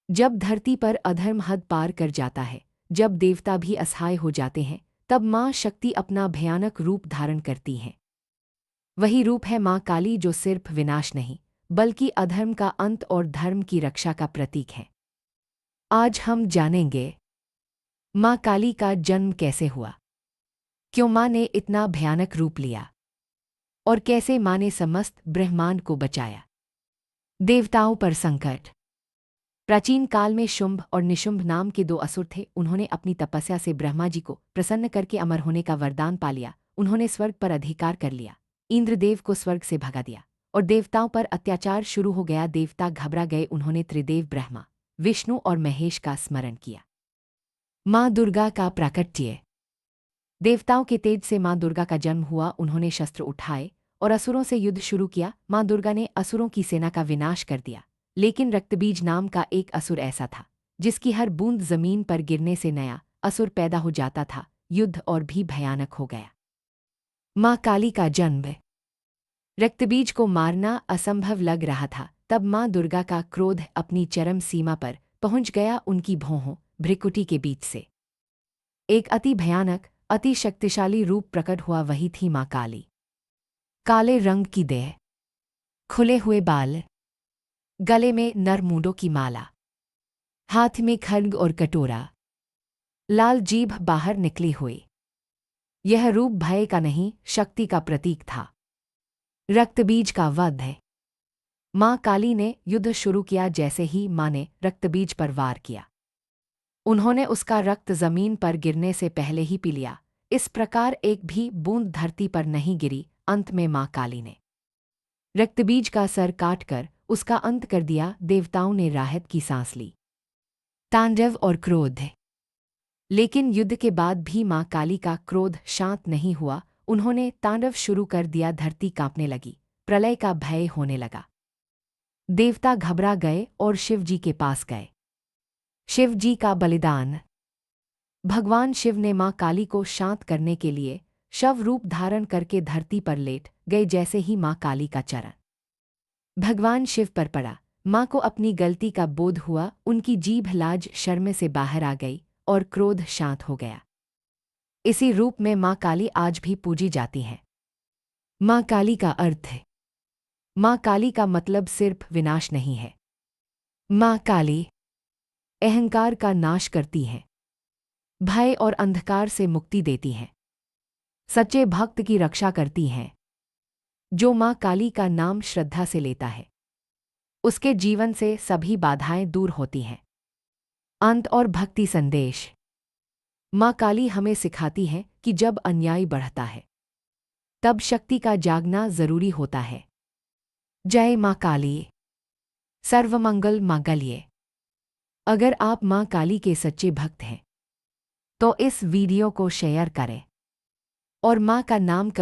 जब धरती पर अधर्म हद पार कर जाता है, जब देवता भी असहाय हो जाते हैं, तब माँ शक्ति अपना भयानक रूप धारण करती हैं। वही रूप है माँ काली, जो सिर्फ विनाश नहीं बल्कि अधर्म का अंत और धर्म की रक्षा का प्रतीक है। आज हम जानेंगे माँ काली का जन्म कैसे हुआ, क्यों माँ ने इतना भयानक रूप लिया और कैसे माँ ने समस्त ब्रह्मांड को बचाया। देवताओं पर संकट। प्राचीन काल में शुंभ और निशुंभ नाम के दो असुर थे। उन्होंने अपनी तपस्या से ब्रह्मा जी को प्रसन्न करके अमर होने का वरदान पा लिया। उन्होंने स्वर्ग पर अधिकार कर लिया, इंद्रदेव को स्वर्ग से भगा दिया और देवताओं पर अत्याचार शुरू हो गया। देवता घबरा गए। उन्होंने त्रिदेव ब्रह्मा, विष्णु और महेश का स्मरण किया। माँ दुर्गा का प्राकट्य। देवताओं के तेज से माँ दुर्गा का जन्म हुआ। उन्होंने शस्त्र उठाए और असुरों से युद्ध शुरू किया। माँ दुर्गा ने असुरों की सेना का विनाश कर दिया। लेकिन रक्तबीज नाम का एक असुर ऐसा था जिसकी हर बूंद जमीन पर गिरने से नया असुर पैदा हो जाता था। युद्ध और भी भयानक हो गया। माँ काली का जन्म। रक्तबीज को मारना असंभव लग रहा था। तब माँ दुर्गा का क्रोध अपनी चरम सीमा पर पहुंच गया। उनकी भौहों भ्रिकुटी के बीच से एक अति भयानक, अति शक्तिशाली रूप प्रकट हुआ। वही थी माँ काली। काले रंग की देह, खुले हुए बाल, गले में नरमूंडों की माला, हाथ में खड्ग और कटोरा, लाल जीभ बाहर निकली हुई। यह रूप भय का नहीं, शक्ति का प्रतीक था। रक्तबीज का वध है। माँ काली ने युद्ध शुरू किया। जैसे ही माँ ने रक्तबीज पर वार किया, उन्होंने उसका रक्त जमीन पर गिरने से पहले ही पी लिया। इस प्रकार एक भी बूंद धरती पर नहीं गिरी। अंत में माँ काली ने रक्तबीज का सर काटकर उसका अंत कर दिया। देवताओं ने राहत की सांस ली। तांडव और क्रोध। लेकिन युद्ध के बाद भी माँ काली का क्रोध शांत नहीं हुआ। उन्होंने तांडव शुरू कर दिया। धरती कांपने लगी, प्रलय का भय होने लगा। देवता घबरा गए और शिव जी के पास गए। शिव जी का बलिदान। भगवान शिव ने माँ काली को शांत करने के लिए शव रूप धारण करके धरती पर लेट गए। जैसे ही माँ काली का चरण भगवान शिव पर पड़ा, माँ को अपनी गलती का बोध हुआ। उनकी जीभ लाज शर्म से बाहर आ गई और क्रोध शांत हो गया। इसी रूप में माँ काली आज भी पूजी जाती हैं। माँ काली का अर्थ है। माँ काली का मतलब सिर्फ विनाश नहीं है। माँ काली अहंकार का नाश करती हैं, भय और अंधकार से मुक्ति देती हैं, सच्चे भक्त की रक्षा करती हैं। जो माँ काली का नाम श्रद्धा से लेता है, उसके जीवन से सभी बाधाएं दूर होती हैं। अंत और भक्ति संदेश। माँ काली हमें सिखाती है कि जब अन्याय बढ़ता है, तब शक्ति का जागना जरूरी होता है। जय माँ काली। सर्वमंगल मांगल्ये। अगर आप माँ काली के सच्चे भक्त हैं तो इस वीडियो को शेयर करें और माँ का नाम